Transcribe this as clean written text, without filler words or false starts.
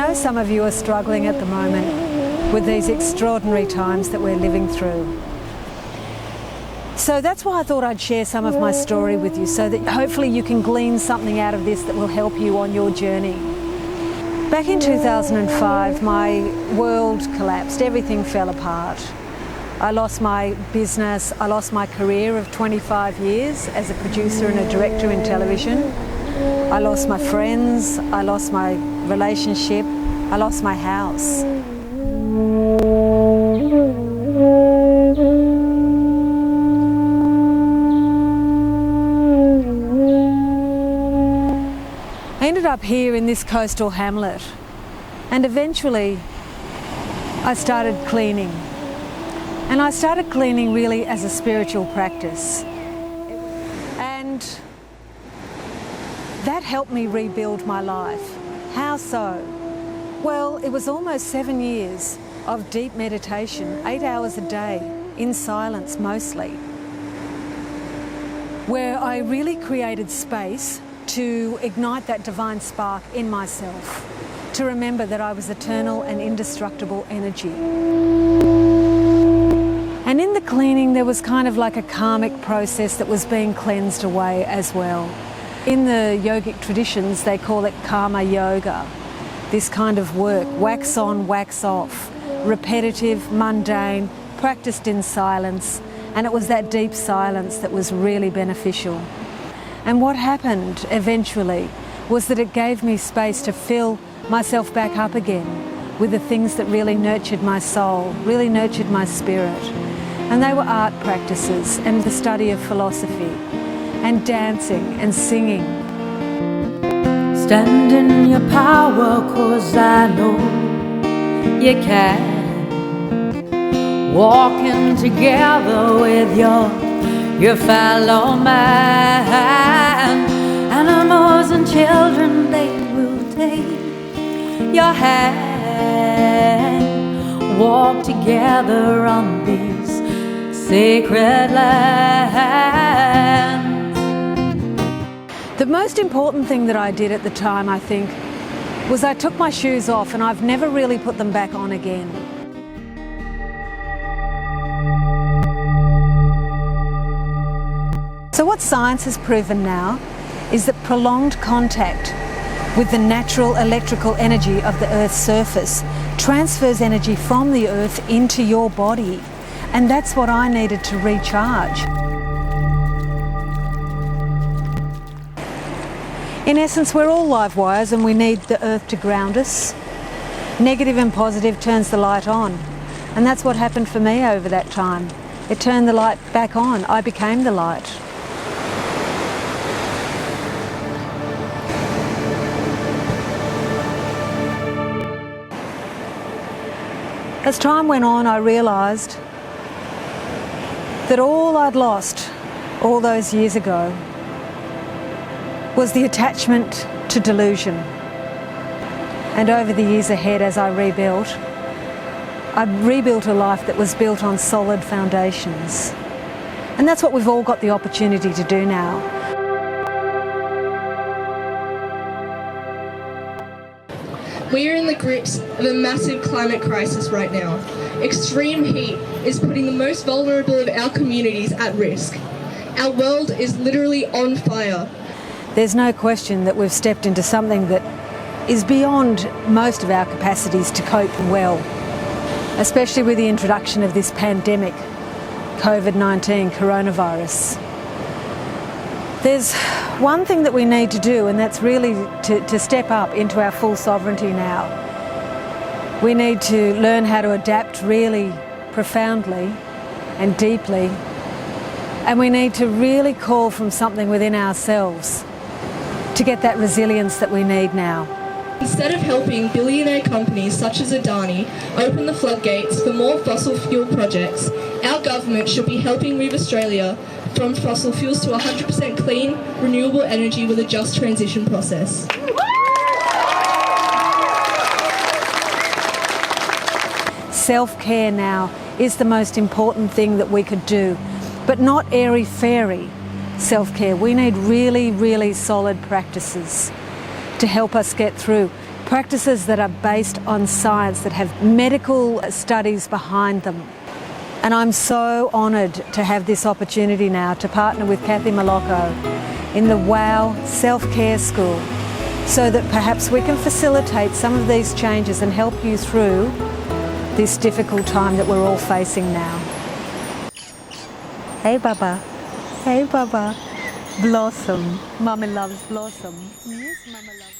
know some of you are struggling at the moment with these extraordinary times that we're living through. So that's why I thought I'd share some of my story with you, so that hopefully you can glean something out of this that will help you on your journey. Back in 2005, my world collapsed, everything fell apart. I lost my business, I lost my career of 25 years as a producer and a director in television. I lost my friends, I lost my relationship, I lost my house. I ended up here in this coastal hamlet, and eventually I started cleaning. And I started cleaning really as a spiritual practice. And that helped me rebuild my life. How so? Well, it was almost 7 years of deep meditation, 8 hours a day, in silence mostly, where I really created space to ignite that divine spark in myself, to remember that I was eternal and indestructible energy. And in the cleaning, there was kind of like a karmic process that was being cleansed away as well. In the yogic traditions, they call it karma yoga, this kind of work, wax on, wax off, repetitive, mundane, practiced in silence, and it was that deep silence that was really beneficial. And what happened eventually was that it gave me space to fill myself back up again with the things that really nurtured my soul, really nurtured my spirit. And they were art practices and the study of philosophy and dancing and singing. Stand in your power, 'cause I know you can. Walking together with your fellow man. Animals and children, they will take your hand. Walk together on these sacred lands. The most important thing that I did at the time, I think, was I took my shoes off, and I've never really put them back on again. So what science has proven now is that prolonged contact with the natural electrical energy of the Earth's surface transfers energy from the Earth into your body. And that's what I needed to recharge. In essence, we're all live wires and we need the Earth to ground us. Negative and positive turns the light on. And that's what happened for me over that time. It turned the light back on. I became the light. As time went on, I realised that all I'd lost all those years ago was the attachment to delusion. And over the years ahead, as I rebuilt a life that was built on solid foundations. And that's what we've all got the opportunity to do now. We are in the grips of a massive climate crisis right now. Extreme heat is putting the most vulnerable of our communities at risk. Our world is literally on fire. There's no question that we've stepped into something that is beyond most of our capacities to cope well, especially with the introduction of this pandemic, COVID-19 coronavirus. There's one thing that we need to do, and that's really to step up into our full sovereignty now. We need to learn how to adapt really profoundly and deeply, and we need to really call from something within ourselves to get that resilience that we need now. Instead of helping billionaire companies such as Adani open the floodgates for more fossil fuel projects, our government should be helping move Australia from fossil fuels to 100% clean, renewable energy with a just transition process. Self-care now is the most important thing that we could do, but not airy-fairy self-care. We need really, really solid practices to help us get through. Practices that are based on science, that have medical studies behind them. And I'm so honoured to have this opportunity now to partner with Kathy Malocco in the WOW Self-Care School, so that perhaps we can facilitate some of these changes and help you through this difficult time that we're all facing now. Hey Baba, hey Baba. Blossom. Mama loves Blossom. Yes, Mama loves